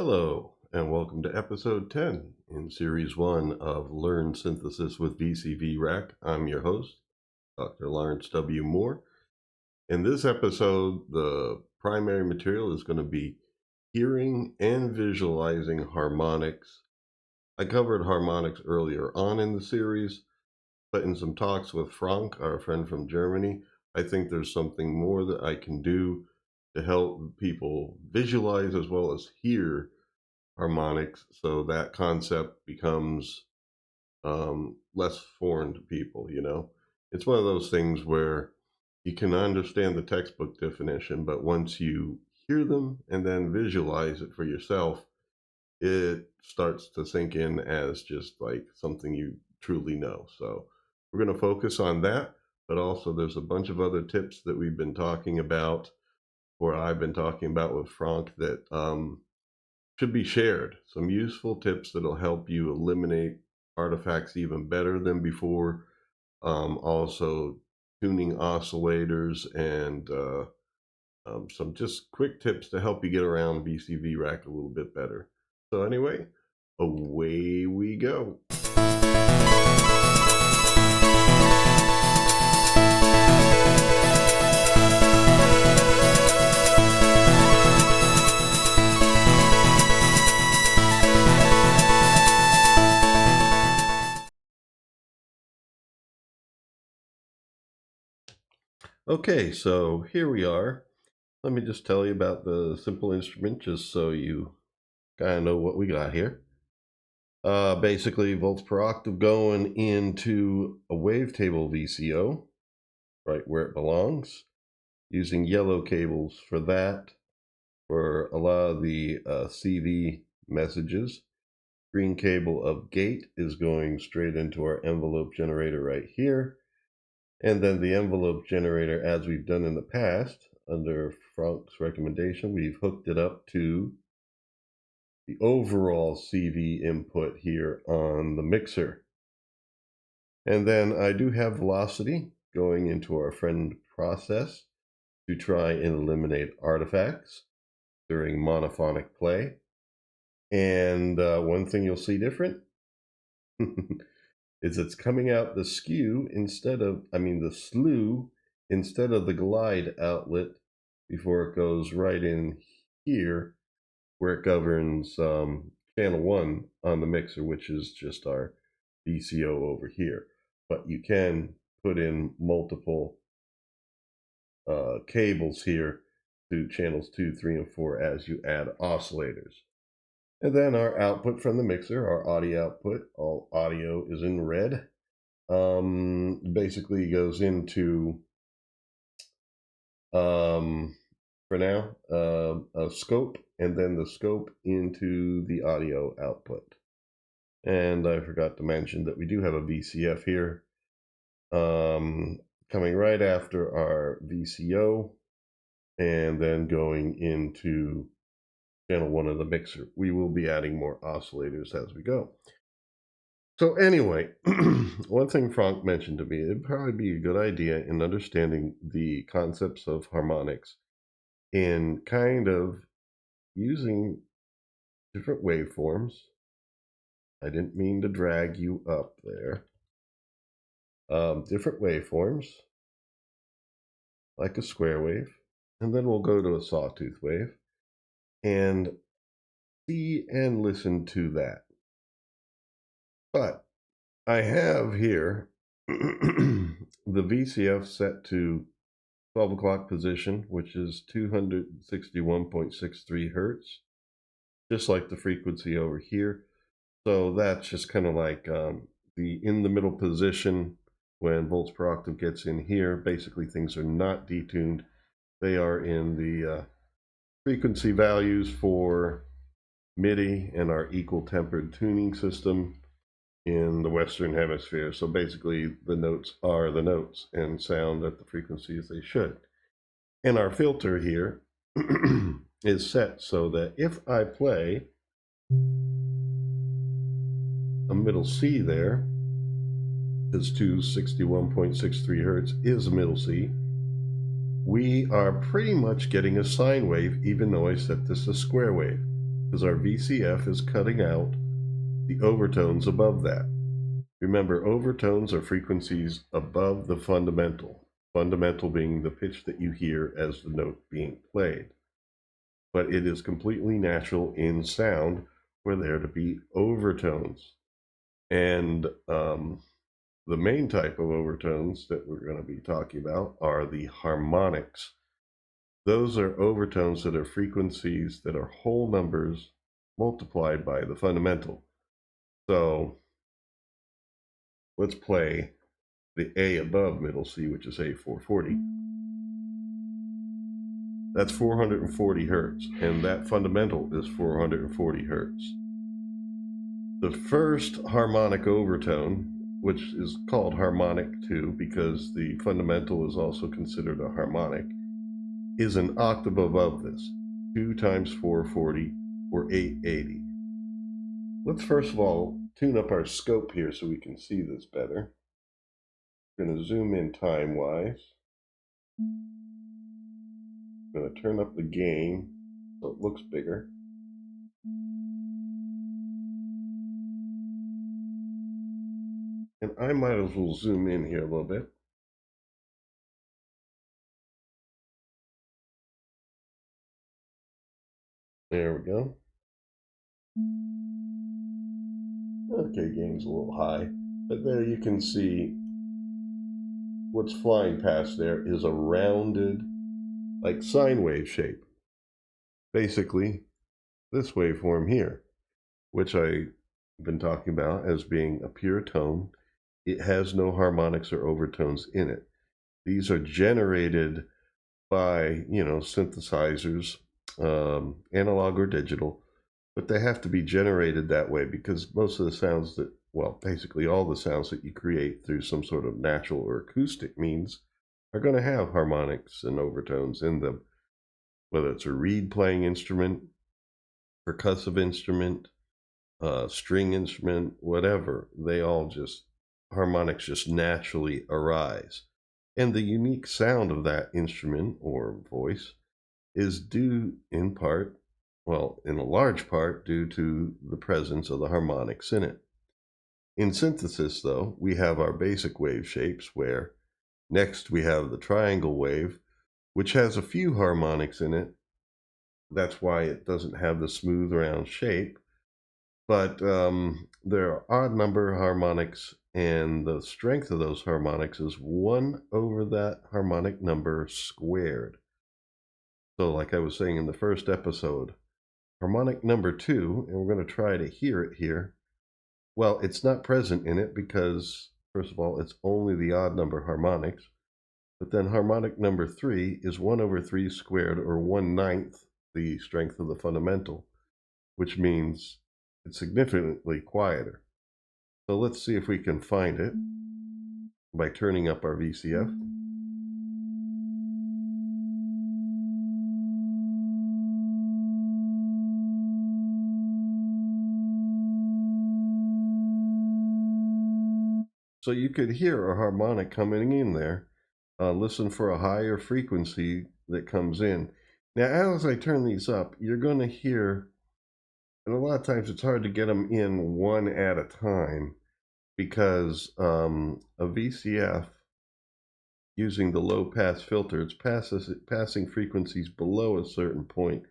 Hello, and welcome to episode 10 in series 1 of Learn Synthesis with VCV Rack. I'm your host, Dr. Lawrence W. Moore. In this episode, the primary material is going to be hearing and visualizing harmonics. I covered harmonics earlier on in the series, but in some talks with Frank, our friend from Germany, I think there's something more that I can do to help people visualize as well as hear harmonics, so that concept becomes less foreign to people. It's one of those things where you can understand the textbook definition, but once you hear them and then visualize it for yourself, it starts to sink in as just like something you truly know. So we're going to focus on that, but also there's a bunch of other tips that we've been talking about, or I've been talking about with Frank, that should be shared. Some useful tips that'll help you eliminate artifacts even better than before. Also tuning oscillators and some just quick tips to help you get around VCV Rack a little bit better. So anyway, away we go. Okay, so here we are. Let me just tell you about the simple instrument just so you kind of know what we got here. Basically, volts per octave going into a wavetable VCO, right where it belongs, using yellow cables for that, for a lot of the CV messages. Green cable of gate is going straight into our envelope generator right here. And then the envelope generator, as we've done in the past, under Frank's recommendation, we've hooked it up to the overall CV input here on the mixer. And then I do have velocity going into our friend process to try and eliminate artifacts during monophonic play. And one thing you'll see different is it's coming out the slew instead of the glide outlet before it goes right in here where it governs channel 1 on the mixer, which is just our VCO over here. But you can put in multiple cables here to channels 2, 3, and 4 as you add oscillators. And then our output from the mixer, our audio output, all audio is in red, basically goes into, for now, a scope, and then the scope into the audio output. And I forgot to mention that we do have a VCF here, coming right after our VCO, and then going into channel 1 of the mixer. We will be adding more oscillators as we go. So anyway, one thing Frank mentioned to me, it'd probably be a good idea in understanding the concepts of harmonics in kind of using different waveforms. I didn't mean to drag you up there. Different waveforms, like a square wave, and then we'll go to a sawtooth wave and see and listen to that. But I have here the VCF set to 12 o'clock position, which is 261.63 hertz, just like the frequency over here. So that's just kind of like the in the middle position when volts per octave gets in here. Basically, things are not detuned. They are in the frequency values for MIDI and our equal tempered tuning system in the Western Hemisphere. So basically the notes are the notes and sound at the frequencies they should. And our filter here is set so that if I play a middle C there, because 261.63 hertz is a middle C, we are pretty much getting a sine wave, even though I set this a square wave. because our VCF is cutting out the overtones above that. Remember, overtones are frequencies above the fundamental, fundamental being the pitch that you hear as the note being played. But it is completely natural in sound for there to be overtones. And the main type of overtones that we're going to be talking about are the harmonics. Those are overtones that are frequencies that are whole numbers multiplied by the fundamental. So let's play the A above middle C, which is A440. That's 440 hertz, and that fundamental is 440 hertz. The first harmonic overtone, which is called harmonic too, because the fundamental is also considered a harmonic, is an octave above this, 2 times 440, or 880. Let's first of all tune up our scope here so we can see this better. I'm going to zoom in time-wise. I'm going to turn up the gain so it looks bigger. And I might as well zoom in here a little bit. There we go. Okay, gain's a little high, but there you can see what's flying past there is a rounded, like sine wave shape. Basically, this waveform here, which I've been talking about as being a pure tone. It has no harmonics or overtones in it. These are generated by, synthesizers, analog or digital, but they have to be generated that way because most of the sounds that, well, basically all the sounds that you create through some sort of natural or acoustic means are going to have harmonics and overtones in them, whether it's a reed playing instrument, percussive instrument, string instrument, whatever. They all just, harmonics just naturally arise. And the unique sound of that instrument or voice is due in part, well, in a large part, due to the presence of the harmonics in it. In synthesis, though, we have our basic wave shapes where next we have the triangle wave, which has a few harmonics in it. That's why it doesn't have the smooth round shape. But there are odd number harmonics, and the strength of those harmonics is 1 over that harmonic number squared. So like I was saying in the first episode, harmonic number 2, and we're going to try to hear it here. Well, it's not present in it because, first of all, it's only the odd number harmonics. But then harmonic number 3 is 1 over 3 squared, or 1/9 the strength of the fundamental, which means it's significantly quieter. So let's see if we can find it by turning up our VCF. So you could hear a harmonic coming in there. Listen for a higher frequency that comes in. Now, as I turn these up, you're going to hear, and a lot of times it's hard to get them in one at a time because a VCF, using the low pass filter, it's passing frequencies below a certain point.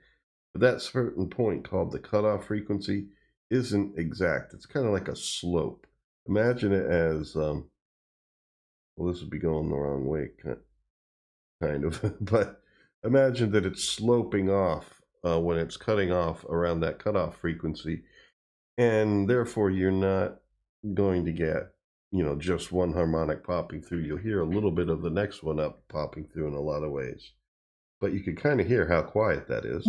But that certain point, called the cutoff frequency, isn't exact. It's kind of like a slope. Imagine it as, well, this would be going the wrong way, kind of, but imagine that it's sloping off when it's cutting off around that cutoff frequency, and therefore you're not going to get, just one harmonic popping through. You'll hear a little bit of the next one up popping through in a lot of ways, but you can kind of hear how quiet that is.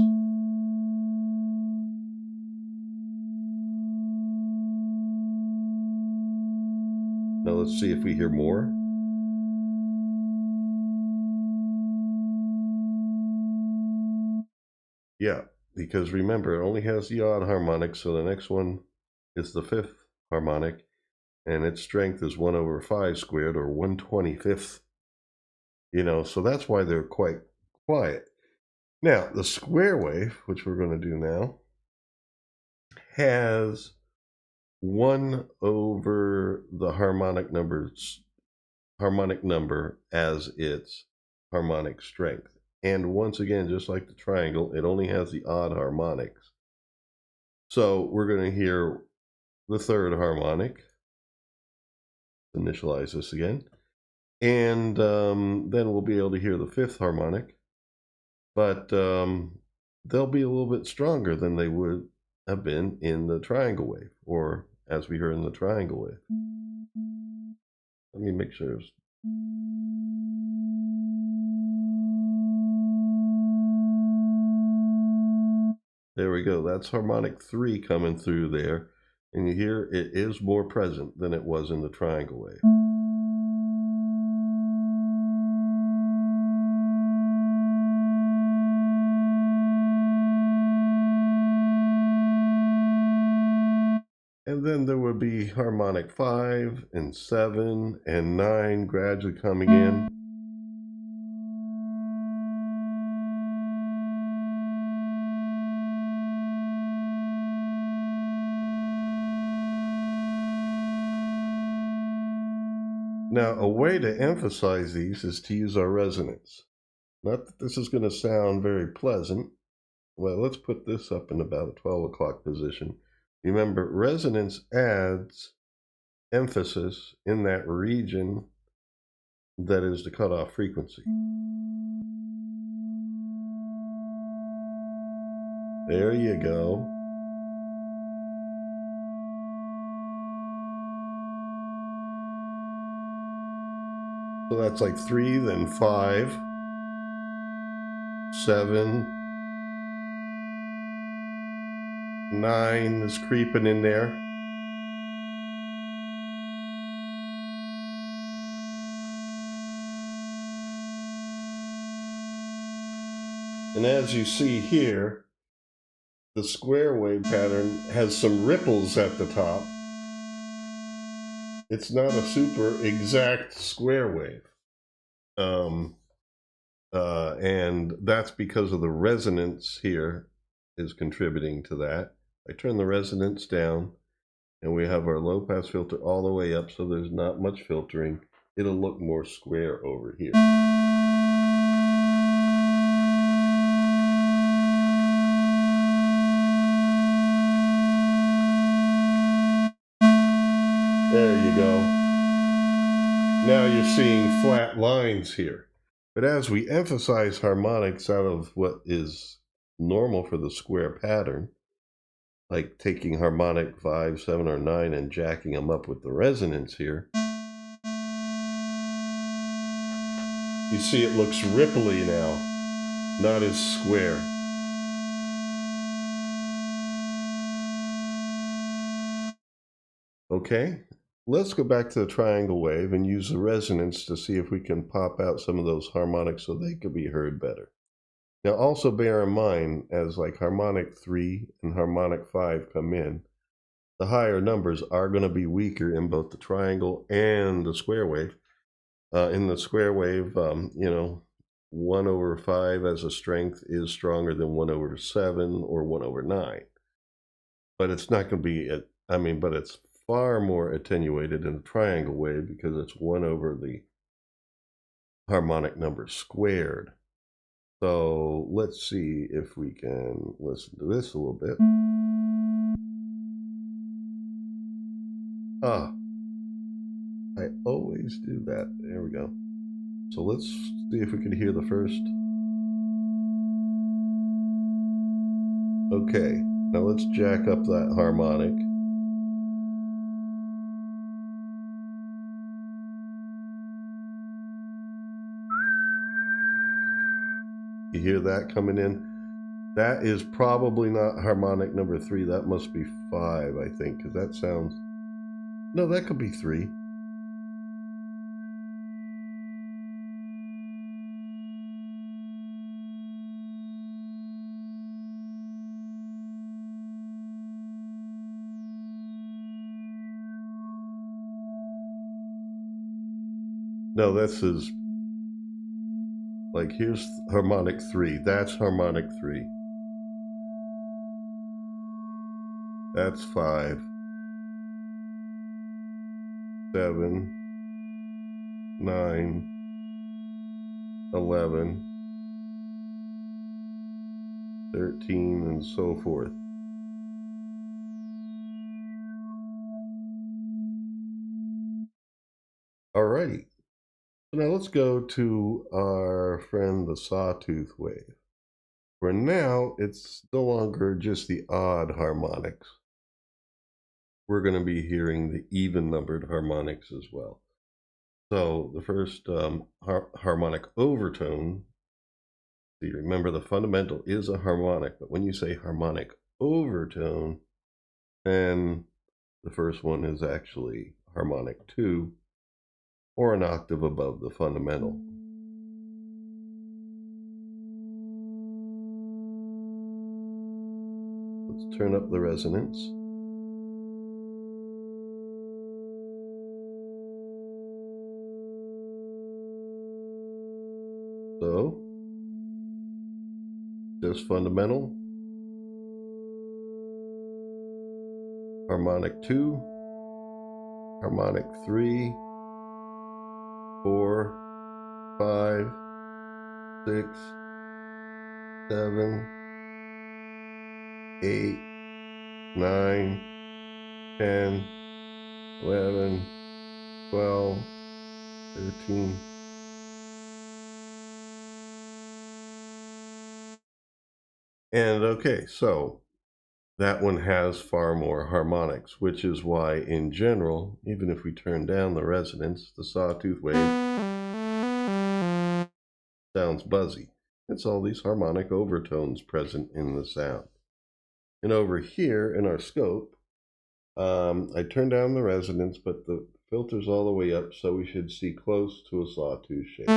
Now let's see if we hear more. Yeah, because remember, it only has the odd harmonic, so the next one is the 5th harmonic, and its strength is 1 over 5 squared, or 1/25. So that's why they're quite quiet. Now, the square wave, which we're going to do now, has 1 over the harmonic number as its harmonic strength. And once again, just like the triangle, it only has the odd harmonics. So we're going to hear the third harmonic. Initialize this again. And then we'll be able to hear the fifth harmonic. But they'll be a little bit stronger than they would have been in the triangle wave, or as we heard in the triangle wave. Let me make sure. There we go. That's harmonic 3 coming through there. And you hear it is more present than it was in the triangle wave. And then there would be harmonic 5 and 7 and 9 gradually coming in. Now, a way to emphasize these is to use our resonance. Not that this is going to sound very pleasant. Well, let's put this up in about a 12 o'clock position. Remember, resonance adds emphasis in that region that is the cutoff frequency. There you go. So that's like 3, then 5, 7, 9 is creeping in there. And as you see here, the square wave pattern has some ripples at the top. It's not a super exact square wave. And that's because of the resonance here is contributing to that. I turn the resonance down and we have our low pass filter all the way up, so there's not much filtering. It'll look more square over here. There you go. Now you're seeing flat lines here. But as we emphasize harmonics out of what is normal for the square pattern, like taking harmonic 5, 7, or 9 and jacking them up with the resonance here, you see it looks ripply now, not as square. Okay, let's go back to the triangle wave and use the resonance to see if we can pop out some of those harmonics so they could be heard better. Now also bear in mind, as like harmonic 3 and harmonic 5 come in, the higher numbers are going to be weaker in both the triangle and the square wave. In the square wave, 1 over 5 as a strength is stronger than 1 over 7 or 1 over 9. But it's not going to be, but it's far more attenuated in the triangle wave because it's 1 over the harmonic number squared. So let's see if we can listen to this a little bit. I always do that. There we go. So let's see if we can hear the first. Okay, now let's jack up that harmonic. You hear that coming in? That is probably not harmonic number 3. That must be 5, I think, because that sounds... No, that could be 3. No, this is... Like, here's harmonic 3. That's harmonic 3. That's 5, 7, 9, 11, 13, and so forth. Alrighty. So now let's go to our friend the Sawtooth wave. For now, it's no longer just the odd harmonics. We're going to be hearing the even-numbered harmonics as well. So the first harmonic overtone, so you remember the fundamental is a harmonic, but when you say harmonic overtone, then the first one is actually harmonic 2, or an octave above the fundamental. Let's turn up the resonance. So, just fundamental, harmonic 2, harmonic 3, 4, 5, 6, 7, 8, 9, 10, 11, 12, 13. And okay, so that one has far more harmonics, which is why in general, even if we turn down the resonance, the Sawtooth wave sounds buzzy. It's all these harmonic overtones present in the sound. And over here in our scope, I turned down the resonance, but the filter's all the way up, so we should see close to a Sawtooth shape.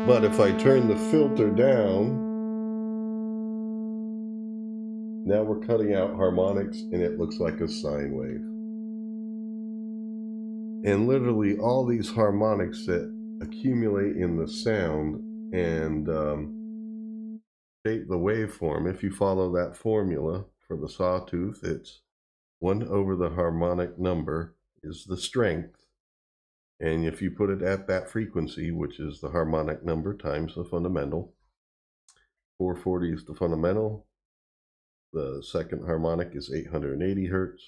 But if I turn the filter down, now we're cutting out harmonics and it looks like a sine wave. And literally all these harmonics that accumulate in the sound and shape the waveform, if you follow that formula for the Sawtooth, it's 1 over the harmonic number is the strength. And if you put it at that frequency, which is the harmonic number times the fundamental, 440 is the fundamental. The second harmonic is 880 hertz.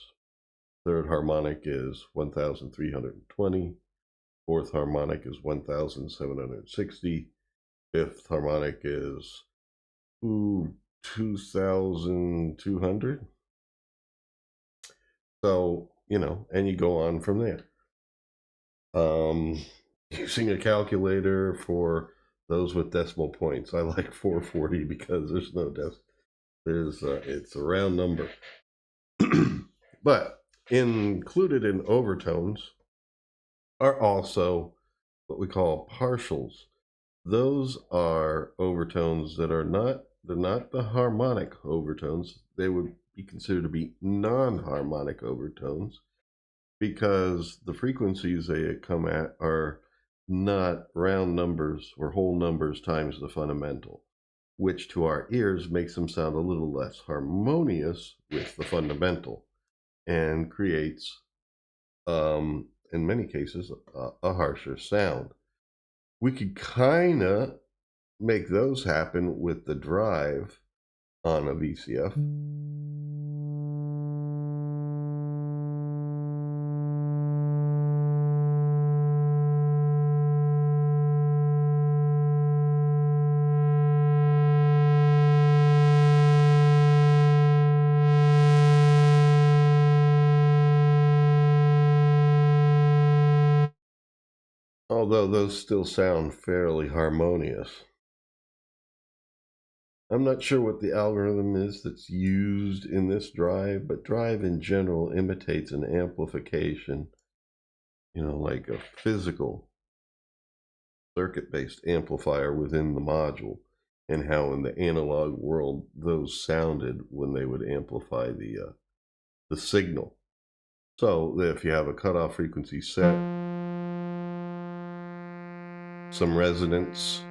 Third harmonic is 1,320. Fourth harmonic is 1,760. Fifth harmonic is 2,200. So, and you go on from there. Using a calculator for those with decimal points. I like 440 because there's no decimal. It's a round number. But included in overtones are also what we call partials. Those are overtones that are they're not the harmonic overtones. They would be considered to be non-harmonic overtones, because the frequencies they come at are not round numbers or whole numbers times the fundamental, which to our ears makes them sound a little less harmonious with the fundamental and creates, in many cases, a harsher sound. We could kind of make those happen with the drive on a VCF. Although those still sound fairly harmonious. I'm not sure what the algorithm is that's used in this drive, but drive in general imitates an amplification, like a physical circuit-based amplifier within the module, and how in the analog world those sounded when they would amplify the signal. So if you have a cutoff frequency set, some resonance,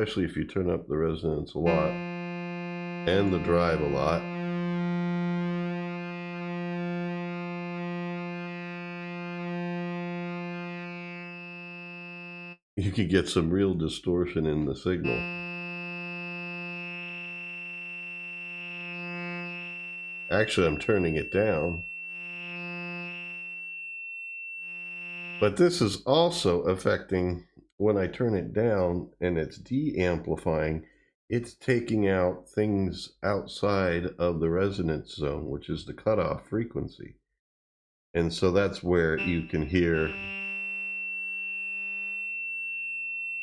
especially if you turn up the resonance a lot and the drive a lot. You could get some real distortion in the signal. Actually, I'm turning it down. But this is also affecting when I turn it down and it's de-amplifying, it's taking out things outside of the resonance zone, which is the cutoff frequency. And so that's where you can hear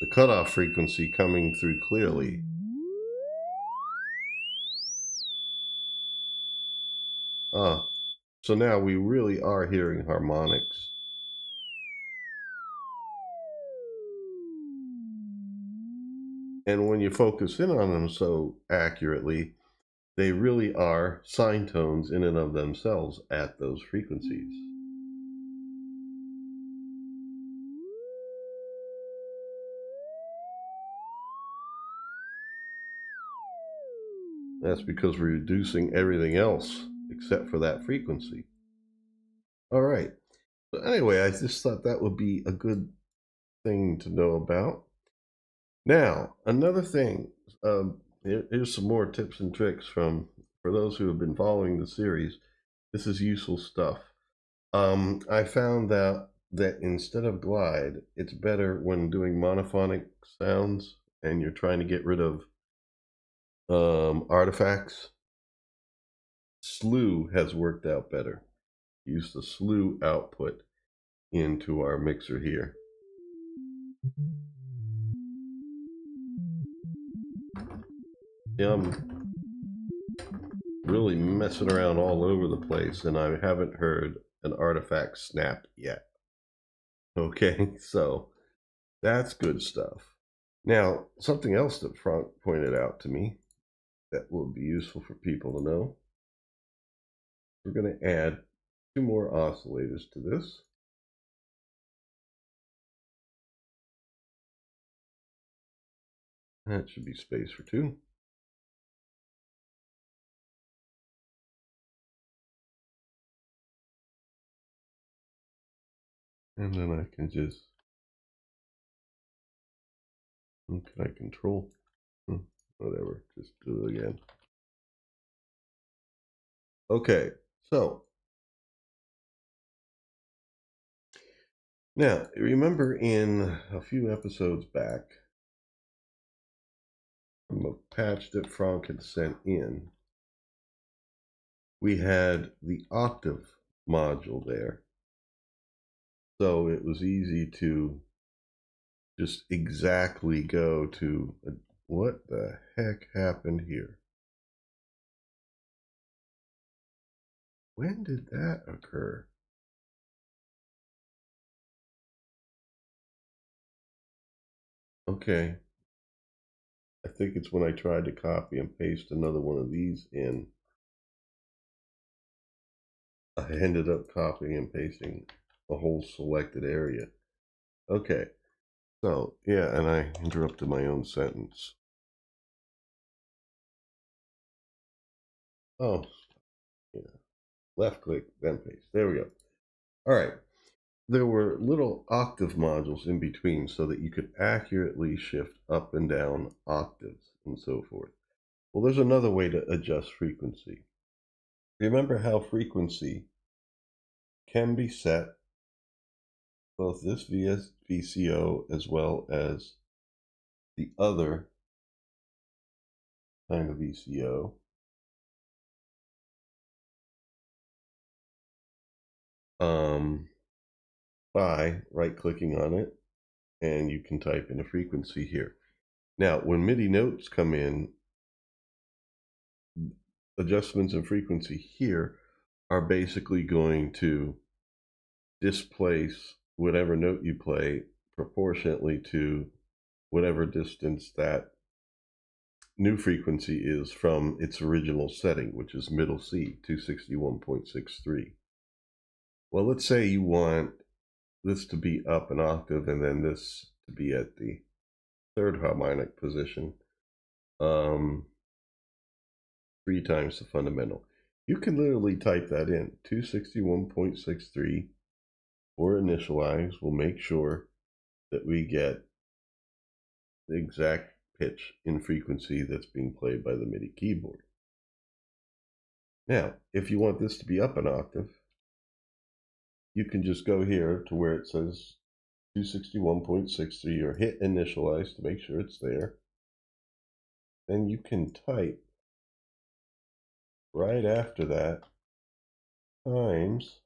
the cutoff frequency coming through clearly. So now we really are hearing harmonics. And when you focus in on them so accurately, they really are sine tones in and of themselves at those frequencies. That's because we're reducing everything else except for that frequency. All right. So anyway, I just thought that would be a good thing to know about. Now, another thing, here's some more tips and tricks for those who have been following the series. This is useful stuff. I found that instead of glide, it's better when doing monophonic sounds and you're trying to get rid of artifacts. Slew has worked out better. Use the slew output into our mixer here. Yeah, I'm really messing around all over the place and I haven't heard an artifact snap yet. Okay, so that's good stuff. Now, something else that Frank pointed out to me that will be useful for people to know. We're going to add 2 more oscillators to this. That should be space for 2. And then I can just, what can I control? Whatever, just do it again. Okay, so now remember in a few episodes back, from a patch that Frank had sent in, we had the octave module there. So it was easy to just exactly go to what the heck happened here? When did that occur? Okay. I think it's when I tried to copy and paste another one of these in. I ended up copying and pasting a whole selected area. Okay. So, yeah, and I interrupted my own sentence. Oh, yeah. Left click, then paste. There we go. All right. There were little octave modules in between so that you could accurately shift up and down octaves and so forth. Well, there's another way to adjust frequency. Remember how frequency can be set, both this VCO as well as the other kind of VCO. By right-clicking on it, and you can type in a frequency here. Now, when MIDI notes come in, adjustments in frequency here are basically going to displace whatever note you play proportionately to whatever distance that new frequency is from its original setting, which is middle C, 261.63. Well, let's say you want this to be up an octave and then this to be at the third harmonic position, 3 times the fundamental. You can literally type that in, 261.63 or initialize. We'll make sure that we get the exact pitch in frequency that's being played by the MIDI keyboard. Now, if you want this to be up an octave, you can just go here to where it says 261.63 or hit initialize to make sure it's there. Then you can type right after that times,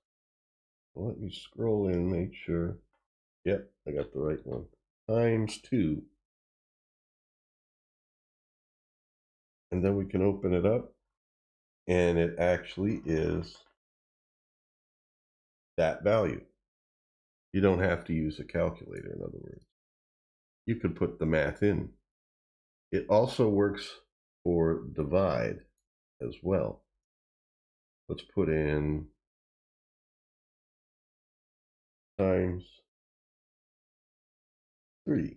let me scroll in and make sure. Yep, I got the right one. Times 2. And then we can open it up, and it actually is that value. You don't have to use a calculator, in other words. You could put the math in. It also works for divide as well. Let's put in times 3.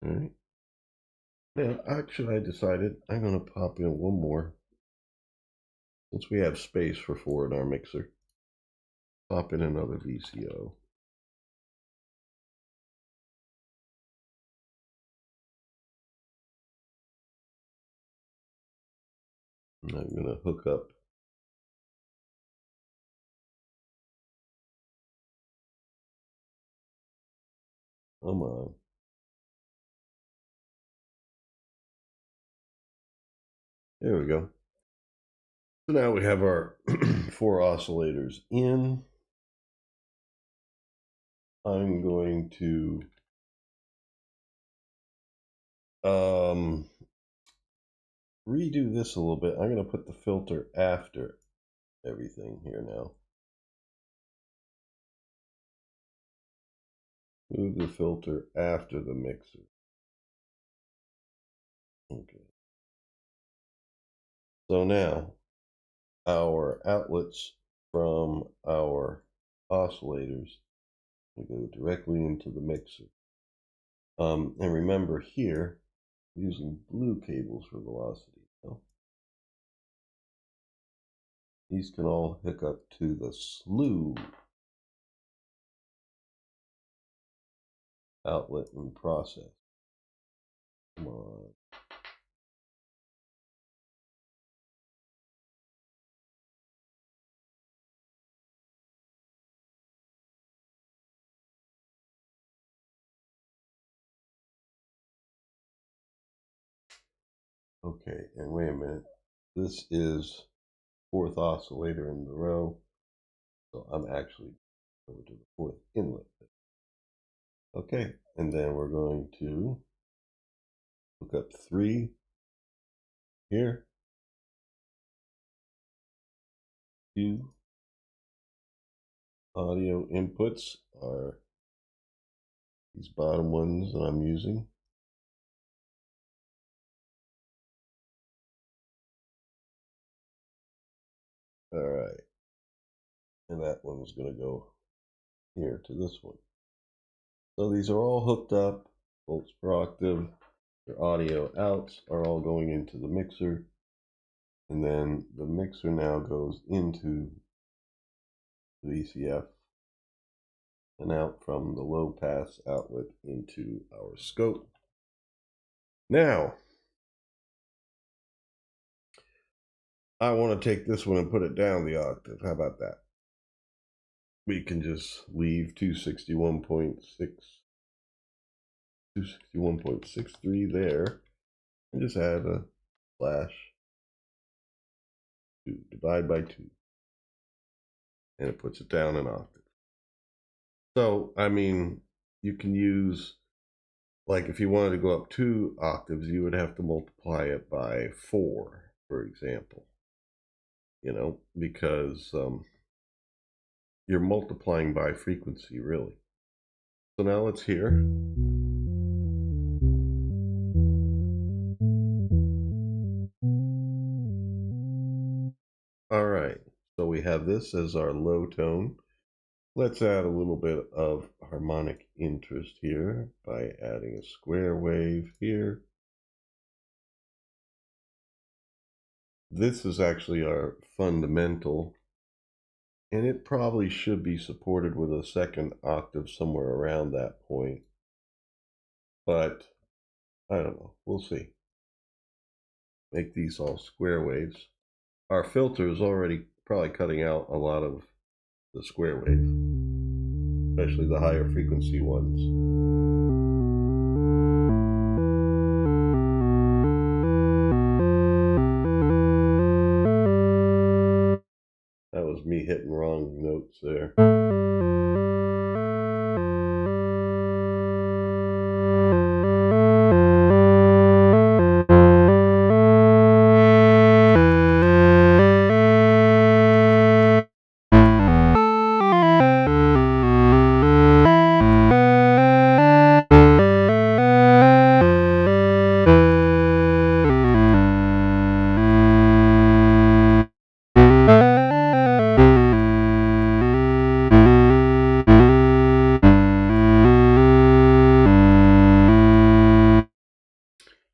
All right. Now, actually, I decided I'm going to pop in one more. Since we have space for 4 in our mixer, pop in another VCO. And I'm going to hook up come on. There we go. So now we have our 4 oscillators in. I'm going to redo this a little bit. I'm going to put the filter after everything here now. Move the filter after the mixer. Okay. So now our outlets from our oscillators will go directly into the mixer. And remember here, using blue cables for velocity. So these can all hook up to the slew outlet and process. Come on. Okay, and wait a minute. This is 4th oscillator in the row. So I'm actually over to the 4th inlet. Okay, and then we're going to hook up 3 here. 2 audio inputs are these bottom ones that I'm using. All right, and that one's going to go here to this one. So these are all hooked up, volts per octave. Their audio outs are all going into the mixer, and then the mixer now goes into the VCF and out from the low pass outlet into our scope. Now, I want to take this one and put it down the octave. How about that? We can just leave 261.63 there and just add a slash 2, divide by 2, and it puts it down an octave. So, I mean, you can use, like if you wanted to go up 2 octaves, you would have to multiply it by 4, for example, you know, because you're multiplying by frequency, really. So now let's hear. All right, so we have this as our low tone. Let's add a little bit of harmonic interest here by adding a square wave here. This is actually our fundamental, and it probably should be supported with a second octave somewhere around that point. But I don't know. We'll see. Make these all square waves. Our filter is already probably cutting out a lot of the square wave, especially the higher frequency ones. That was me hitting wrong notes there.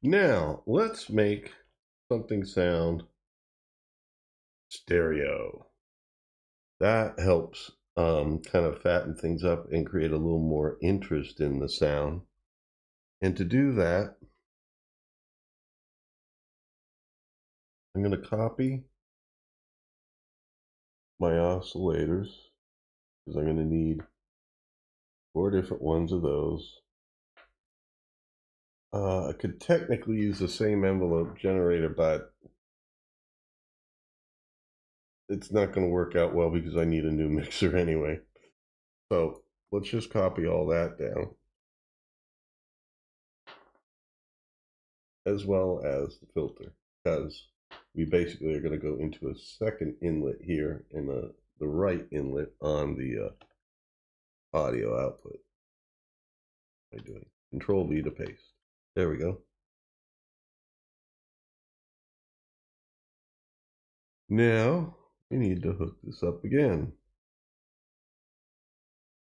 Now, let's make something sound stereo. That helps kind of fatten things up and create a little more interest in the sound. And to do that, I'm going to copy my oscillators because I'm going to need 4 different ones of those. I could technically use the same envelope generator, but it's not going to work out well because I need a new mixer anyway. So let's just copy all that down, as well as the filter, because we basically are going to go into a second inlet here and the right inlet on the audio output by doing Control V to paste. There we go. Now we need to hook this up again.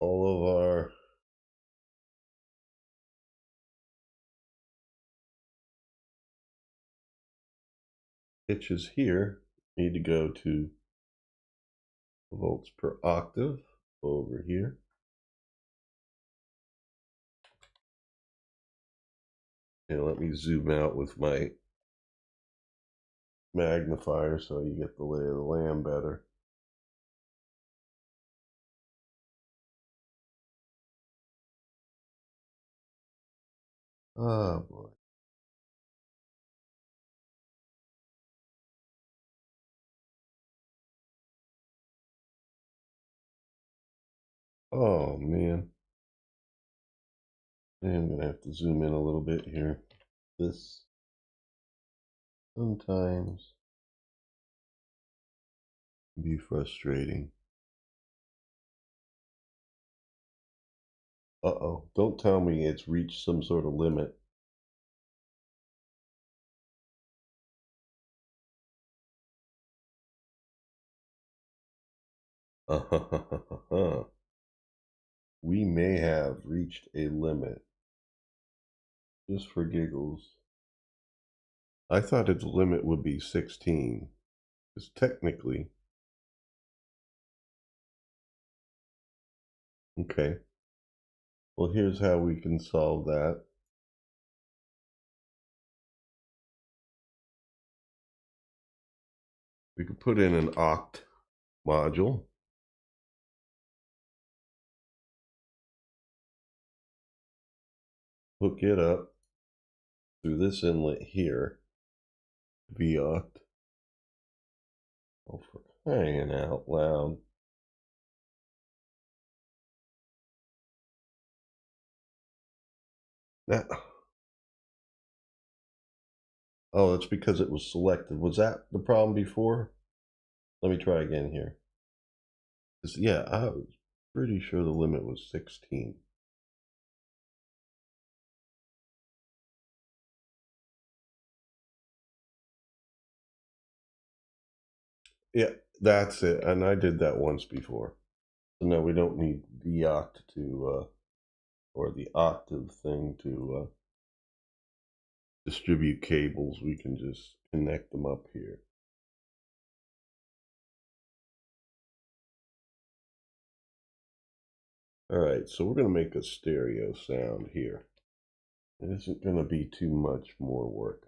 All of our pitches here need to go to volts per octave over here. And let me zoom out with my magnifier so you get the lay of the land better. Oh boy. Oh man. I'm gonna have to zoom in a little bit here. This sometimes can be frustrating. Uh-oh, don't tell me it's reached some sort of limit. We may have reached a limit. Just for giggles. I thought its limit would be 16. Because technically... Okay. Well, here's how we can solve that. We could put in an oct module. Hook it up through this inlet here. V oct. Oh, for crying out loud. Now, oh, it's because it was selected. Was that the problem before? Let me try again here. Yeah, I was pretty sure the limit was 16. Yeah, that's it. And I did that once before. So now we don't need the oct to, or the octave thing to distribute cables. We can just connect them up here. All right, so we're going to make a stereo sound here. It isn't going to be too much more work.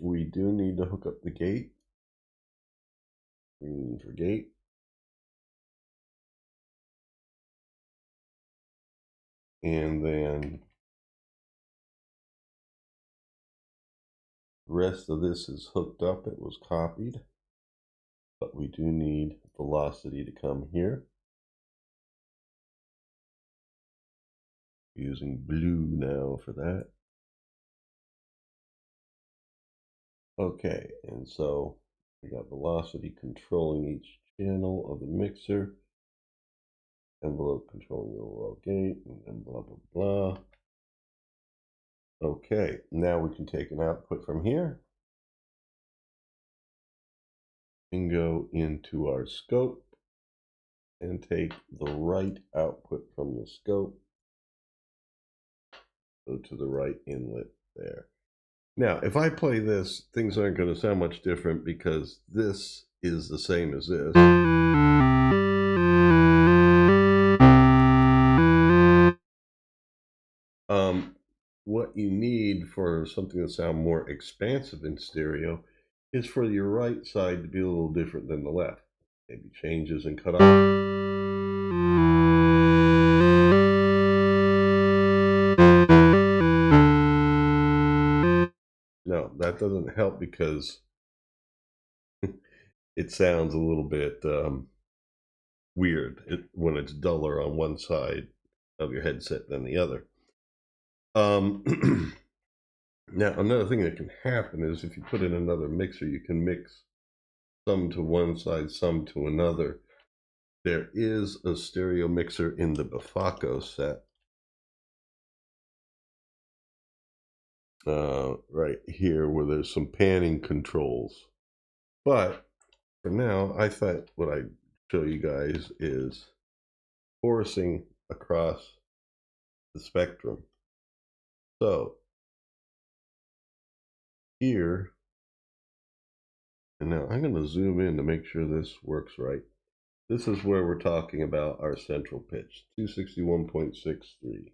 We do need to hook up the gate. Green for gate. And then the rest of this is hooked up. It was copied. But we do need velocity to come here. Using blue now for that. Okay, and so we got velocity controlling each channel of the mixer, envelope controlling the overall gate, and then blah, blah, blah. Okay, now we can take an output from here and go into our scope and take the right output from the scope, go to the right inlet there. Now, if I play this, things aren't going to sound much different because this is the same as this. What you need for something to sound more expansive in stereo is for your right side to be a little different than the left. Maybe changes and cut off. No, that doesn't help because it sounds a little bit weird when it's duller on one side of your headset than the other. Now, another thing that can happen is if you put in another mixer, you can mix some to one side, some to another. There is a stereo mixer in the Bifaco set. Right here where there's some panning controls. But for now, I thought what I'd show you guys is chorusing across the spectrum. So here, and now I'm going to zoom in to make sure this works right. This is where we're talking about our central pitch, 261.63.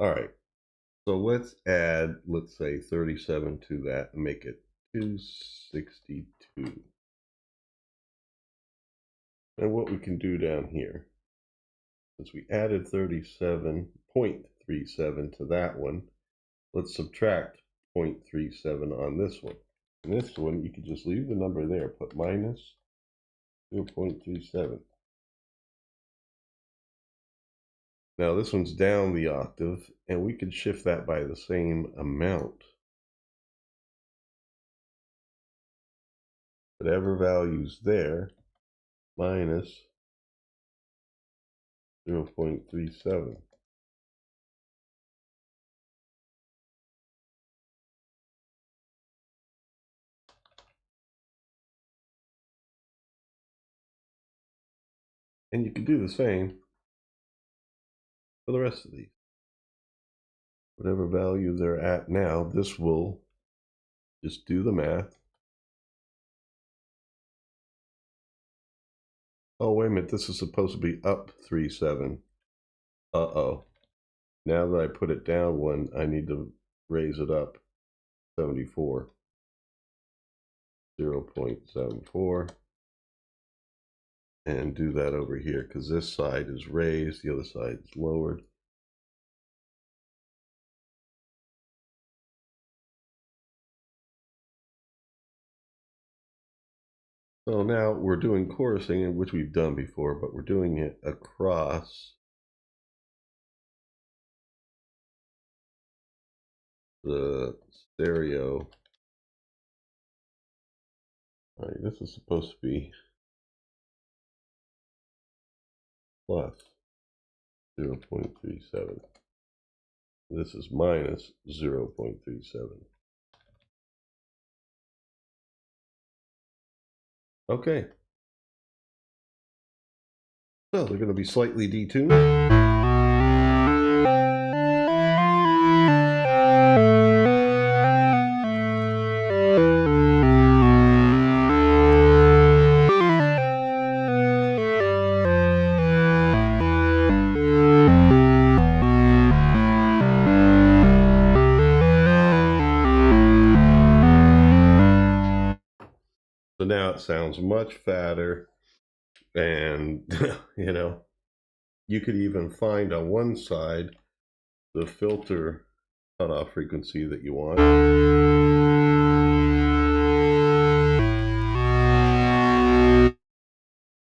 All right, so let's add, let's say 37 to that and make it 262. And what we can do down here, since we added 37.37 to that one, let's subtract 0.37 on this one. And this one, you could just leave the number there, put minus 0.37. Now this one's down the octave, and we could shift that by the same amount. Whatever value's there, minus 0.37. And you can do the same for the rest of these. Whatever value they're at now, this will just do the math. Oh, wait a minute, this is supposed to be up 37. Uh-oh. Now that I put it down one, I need to raise it up 74. 0.74. And do that over here because this side is raised, the other side is lowered. So now we're doing chorusing, which we've done before, but we're doing it across the stereo. All right, this is supposed to be plus 0.37. This is minus 0.37. Okay. So they're going to be slightly detuned. So now it sounds much fatter, and you know, you could even find on one side the filter cutoff frequency that you want.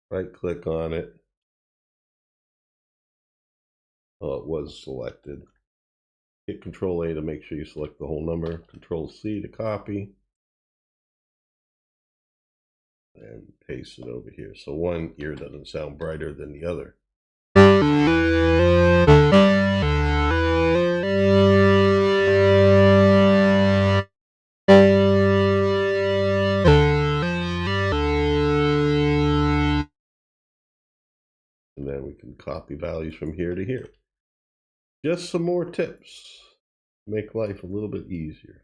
Right click on it. Oh, it was selected. Hit Control A to make sure you select the whole number. Control C to copy. And paste it over here. So one ear doesn't sound brighter than the other. And then we can copy values from here to here. Just some more tips to make life a little bit easier.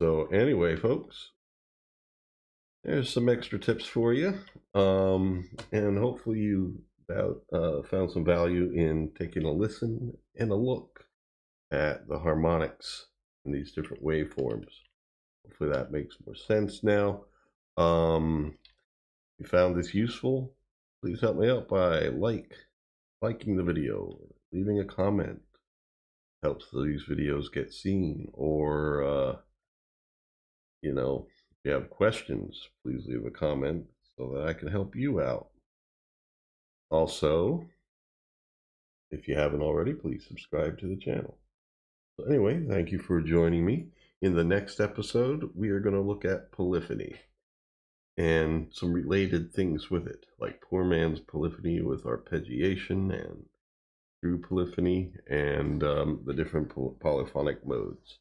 So anyway, folks, there's some extra tips for you. And hopefully you found some value in taking a listen and a look at the harmonics in these different waveforms. Hopefully that makes more sense now. If you found this useful, please help me out by liking the video, leaving a comment. Helps these videos get seen. Or you know, if you have questions, please leave a comment so that I can help you out. Also, if you haven't already, please subscribe to the channel. So anyway, thank you for joining me. In the next episode, we are going to look at polyphony and some related things with it, like poor man's polyphony with arpeggiation and true polyphony and the different polyphonic modes.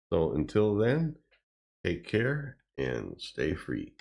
So until then, take care and stay free.